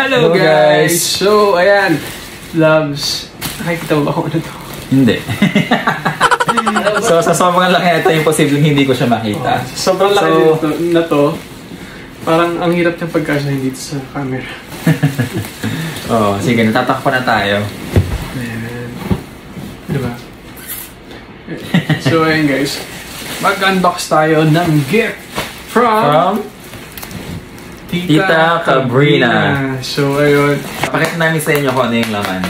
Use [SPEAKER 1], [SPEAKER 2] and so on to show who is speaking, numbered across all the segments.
[SPEAKER 1] Hello guys! So, ayan. Loves. Nakikita mo ba kung ano to?
[SPEAKER 2] Hindi. So, sa sobrang laki ito, imposibleng hindi ko siya makita.
[SPEAKER 1] Sobrang laki dito na to. Parang ang hirap niyang pagkasyahin dito sa camera.
[SPEAKER 2] Sige, natatakpan na tayo.
[SPEAKER 1] Ayan. Diba? So, ayan guys. Mag-unbox tayo ng gift from Tita Cabrina. So, ayun.
[SPEAKER 2] Pakita namin sa inyo kung ano yung laman.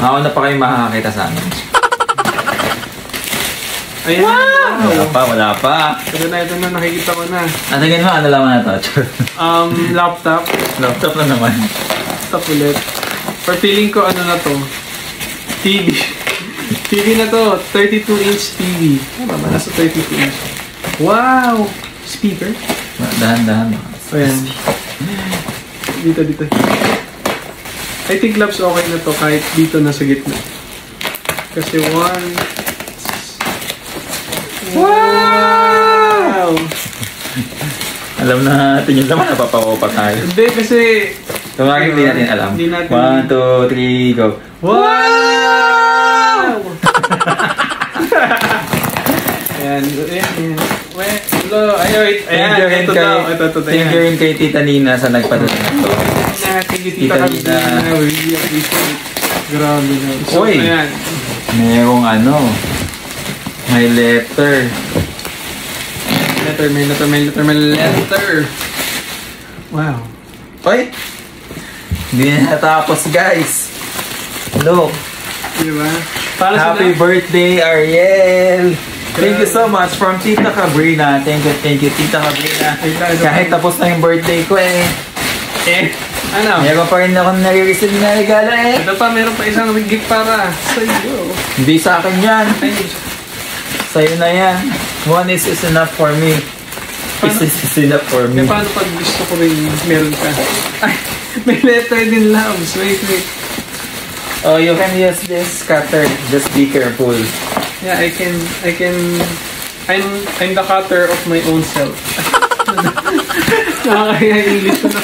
[SPEAKER 2] Ako na pa kayo makakakita sa amin.
[SPEAKER 1] Ayan. Wow!
[SPEAKER 2] Wala pa.
[SPEAKER 1] Ito na, nakikita ko na.
[SPEAKER 2] Tingin mo, ano laman na to?
[SPEAKER 1] Laptop.
[SPEAKER 2] Laptop na naman.
[SPEAKER 1] Laptop ulit. For feeling ko, ano na to? TV. TV na to. 32-inch TV. Ano ba? Nasa 32-inch. Wow! Speaker?
[SPEAKER 2] Dahan-dahan.
[SPEAKER 1] Ayan. Dito. I think Labs okay na to kahit dito na sa gitna. Kasi Wow!
[SPEAKER 2] Alam na natin yung laman, napapawa pa tayo.
[SPEAKER 1] Hindi kasi...
[SPEAKER 2] Tumagin, hindi natin alam. 1, 2, 3, go.
[SPEAKER 1] Wow! Ayan. Ito daw.
[SPEAKER 2] Thank you rin kay Tita Nina sa nagpadala na to.
[SPEAKER 1] Thank you, Tita Nina. Really appreciate it. Grabe na. So, ayan.
[SPEAKER 2] Merong may letter.
[SPEAKER 1] May letter. Wow.
[SPEAKER 2] Oy! Hindi na natapos, guys. Look.
[SPEAKER 1] Diba?
[SPEAKER 2] Happy birthday, Ariel! Thank you so much from Tita Cabrina. Thank you, Tita Cabrina. Kahit tapos na yung birthday ko
[SPEAKER 1] Ano?
[SPEAKER 2] Meron pa rin akong nare-receive na regalo
[SPEAKER 1] Ito pa, meron pa isang gift para sa iyo.
[SPEAKER 2] Hindi sa akin yan. Sa'yo na yan. One is enough for me. Is enough for me.
[SPEAKER 1] Paano pag gusto ko rin meron ka? Ay, may letter din, Loves. Wait.
[SPEAKER 2] Oh, you can use this cutter. Just be careful.
[SPEAKER 1] Yeah, I can. I'm the cutter of my own self. Nakakaya-English ko na.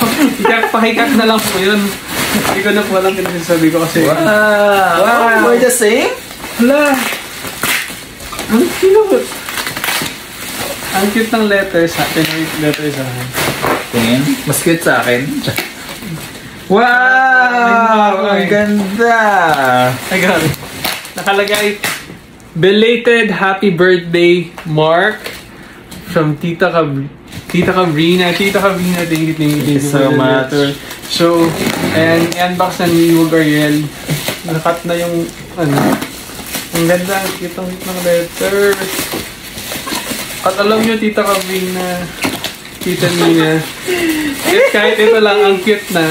[SPEAKER 1] Pakikat na lang po yun. Hindi ko na po alam pinagsasabi ko kasi...
[SPEAKER 2] Wow! We're the same?
[SPEAKER 1] Hala! Ang cute! Ang cute ng letter sa akin.
[SPEAKER 2] Tingin? Mas cute sa akin. Wow! Ang ganda!
[SPEAKER 1] Ay, grabe. Nakalagay, belated happy birthday, Mark, from Tita Cabrina. Tita Cabrina, thank you
[SPEAKER 2] so much.
[SPEAKER 1] So, and i-unbox na ni Ariel. Nakat na yung, ang ganda, kitang ng letter. At alam nyo, Tita Cabrina, Tita Nina, kahit ito lang, ang cute na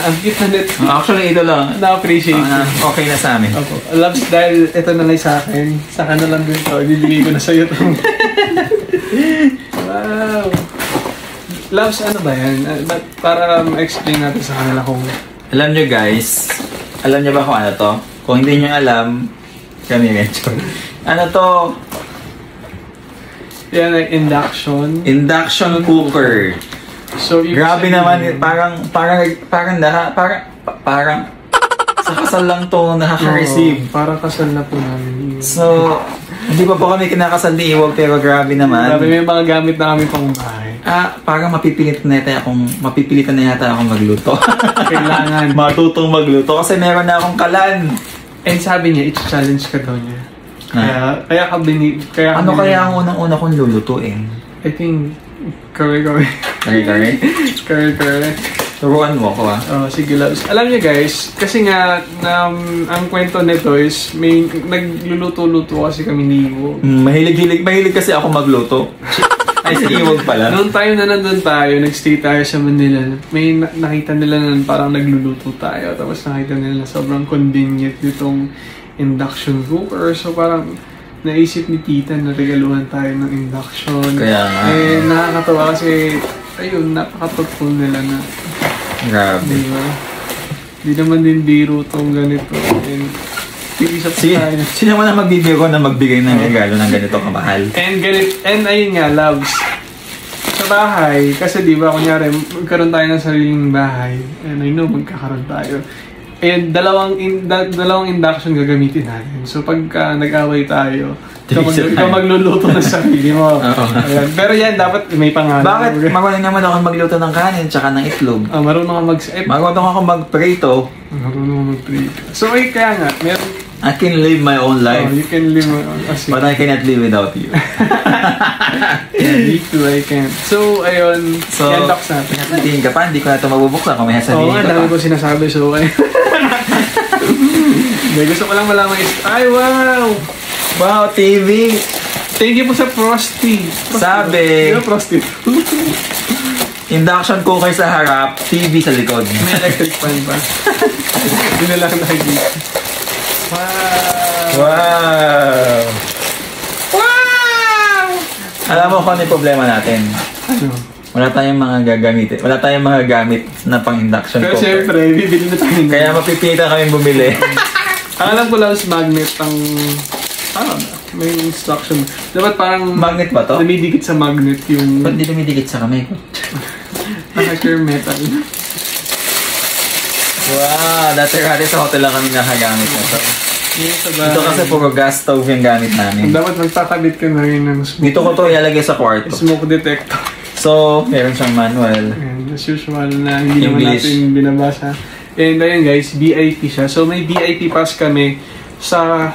[SPEAKER 1] nito.
[SPEAKER 2] Actually, ito lang.
[SPEAKER 1] Na-appreciate ko.
[SPEAKER 2] Okay na sa amin.
[SPEAKER 1] Opo. Loves, dahil ito na lang sa akin. Saka na lang din ito. Ibibigay ko na sa'yo ito. Wow! Loves, ano ba yan? Para ma-explain natin sa kanila kung...
[SPEAKER 2] Alam nyo guys, alam nyo ba kung ano to? Kung hindi nyo alam, kami medyo. Ano to?
[SPEAKER 1] Yan ay induction
[SPEAKER 2] cooker.
[SPEAKER 1] So,
[SPEAKER 2] grabe naman, parang sa kasal lang to nakaka-receive.
[SPEAKER 1] Parang kasal na po namin.
[SPEAKER 2] So, hindi pa po kami kinakasal ni Iwag, pero grabe naman.
[SPEAKER 1] Grabe, may mga gamit na kami pang bahay.
[SPEAKER 2] Parang mapipilitan na yata akong magluto.
[SPEAKER 1] Kailangan.
[SPEAKER 2] Matutong magluto kasi meron na akong kalan.
[SPEAKER 1] And sabi niya, i-challenge ka daw niya. Kaya
[SPEAKER 2] ano kaya ang unang-una kong lulutuin?
[SPEAKER 1] I think, curry.
[SPEAKER 2] Curry?
[SPEAKER 1] Curry.
[SPEAKER 2] Turuan mo ko
[SPEAKER 1] sige, Loves. Alam niyo guys, kasi nga, ang kwento nito is, may nagluluto-luto kasi kami ni Iwo.
[SPEAKER 2] Mahilig kasi ako magluto. Ay, si Iwag pala.
[SPEAKER 1] Noong time na nandun tayo, nag-stay tayo sa Manila, may nakita nila na parang nagluluto tayo. Tapos nakita nila na sobrang convenient nitong induction cooker. So parang naisip ni Tita na regaluhan tayo ng induction.
[SPEAKER 2] Kaya nga.
[SPEAKER 1] Nakakatawa kasi, ayun, napaka-thoughtful nila na.
[SPEAKER 2] Grabe.
[SPEAKER 1] Diba? Di naman din biro tong ganito. And
[SPEAKER 2] sino man ang magbibiro na magbigay ng regalo ng ganito kamahal?
[SPEAKER 1] And ayun nga, Loves. So, bahay. Kasi di ba, kunyari, magkaroon tayo ng sariling bahay. And I know, magkakaroon tayo. And dalawang induction gagamitin natin. So pagka nag-away tayo, ikaw magluluto ng sarili mo. Ayan. Pero yan, dapat may pangalan.
[SPEAKER 2] Bakit? Marunong naman ako magluto ng kanin tsaka ng itlog.
[SPEAKER 1] Marunong ako
[SPEAKER 2] marunong ako mag-prito.
[SPEAKER 1] Marunong ako mag-prito. So kaya nga, meron...
[SPEAKER 2] I can live my own life.
[SPEAKER 1] You can live my own life.
[SPEAKER 2] But I cannot live without you.
[SPEAKER 1] Me too, I can't. So, ayun.
[SPEAKER 2] So,
[SPEAKER 1] unbox natin.
[SPEAKER 2] Tingin ka pa, hindi ko na ito mabubuksan kung may sasabihin ka pa.
[SPEAKER 1] Dami ko sinasabi. So, ay. Gusto ko lang malaman is, ay, wow!
[SPEAKER 2] Wow, TV!
[SPEAKER 1] Thank you po sa Frosty.
[SPEAKER 2] Sabi,
[SPEAKER 1] Frosty.
[SPEAKER 2] induction cooker sa harap, TV sa likod.
[SPEAKER 1] May electric fan pa. Hindi na lang nakikita. Wow!
[SPEAKER 2] Wow!
[SPEAKER 1] Wow!
[SPEAKER 2] Alam mo kung ano yung problema natin?
[SPEAKER 1] Ano?
[SPEAKER 2] Wala tayong mga gagamitin. Wala tayong mga gamit na pang-induction
[SPEAKER 1] Pero
[SPEAKER 2] cooker.
[SPEAKER 1] siyempre, bibili na tayo.
[SPEAKER 2] Kaya mapipilitan kami bumili.
[SPEAKER 1] Ang alam ko lang sa magnet ang... may instruction. Dapat parang...
[SPEAKER 2] Magnet ba to?
[SPEAKER 1] Dumidikit sa magnet yung...
[SPEAKER 2] Ba't di dumidikit sa kamay ko?
[SPEAKER 1] Naka-sheer metal.
[SPEAKER 2] Wow! Dati sa hotel lang kami nakagamit na to.
[SPEAKER 1] Ito
[SPEAKER 2] Ito kasi puro gas stove yung gamit namin.
[SPEAKER 1] Dapat magkakabit ka na rin ng smoke.
[SPEAKER 2] Dito ko to ilalagay sa kwarto.
[SPEAKER 1] Smoke detector.
[SPEAKER 2] So, meron siyang manual.
[SPEAKER 1] And as usual na hindi naman
[SPEAKER 2] English.
[SPEAKER 1] natin binabasa. And ayun guys, VIP siya. So may VIP pass kami sa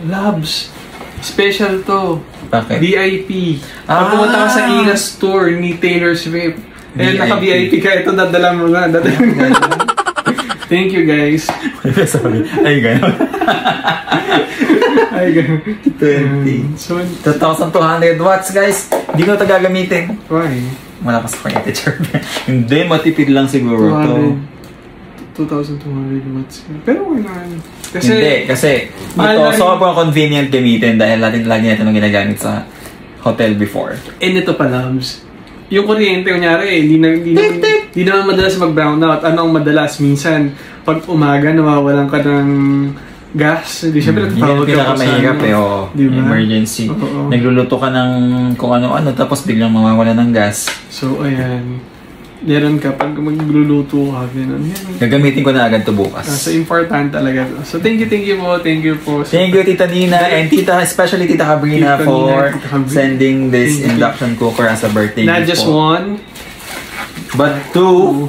[SPEAKER 1] Labs. Special to.
[SPEAKER 2] Bakit?
[SPEAKER 1] VIP. Pag pumunta ka sa Ina store ni Taylor Swift. And naka-VIP ka, ito dadala mo na. Thank you guys.
[SPEAKER 2] Sorry. Ay, gano'n.
[SPEAKER 1] Ay, gano'n.
[SPEAKER 2] 20.
[SPEAKER 1] So,
[SPEAKER 2] 2,200 watts, guys. Hindi ko ito gagamitin.
[SPEAKER 1] why?
[SPEAKER 2] Malakas pa yung teacher. Hindi, matipid lang siguro to.
[SPEAKER 1] 2,200 watts. Pero wala. Kasi,
[SPEAKER 2] Hindi, kasi ito sobrang convenient gamitin dahil lagi natin ang ginagamit sa hotel before.
[SPEAKER 1] and ito pa, Labs. Yung kuryente, kunyari, hindi naman madalas mag-brownout. Ano ang madalas? Minsan, pag umaga, nawawalan ka ng gas. Di syempre,
[SPEAKER 2] Yun yung pinakamahirap
[SPEAKER 1] diba?
[SPEAKER 2] Emergency.
[SPEAKER 1] Oo.
[SPEAKER 2] Nagluluto ka ng kung ano-ano tapos biglang mawawala ng gas.
[SPEAKER 1] So, ayan. Meron ka, pag magluluto ka, gano'n.
[SPEAKER 2] Gagamitin ko na agad to bukas.
[SPEAKER 1] So, important talaga. So, thank you po. Thank you po.
[SPEAKER 2] Thank you, Tita Nina, and especially Tita Cabrina
[SPEAKER 1] Tita
[SPEAKER 2] for
[SPEAKER 1] Nina, Tita Cabrina.
[SPEAKER 2] sending this
[SPEAKER 1] Thank you.
[SPEAKER 2] induction cooker as a birthday
[SPEAKER 1] Not
[SPEAKER 2] gift
[SPEAKER 1] just
[SPEAKER 2] po.
[SPEAKER 1] one,
[SPEAKER 2] but two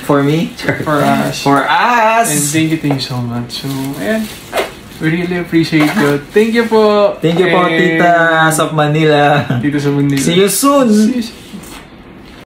[SPEAKER 2] for me.
[SPEAKER 1] for us.
[SPEAKER 2] For us!
[SPEAKER 1] And thank you so much. So, ayan. We really appreciate you. Thank you po.
[SPEAKER 2] Thank you po,
[SPEAKER 1] And
[SPEAKER 2] Tita of Manila.
[SPEAKER 1] Tita sa Manila.
[SPEAKER 2] See you soon!
[SPEAKER 1] See you soon.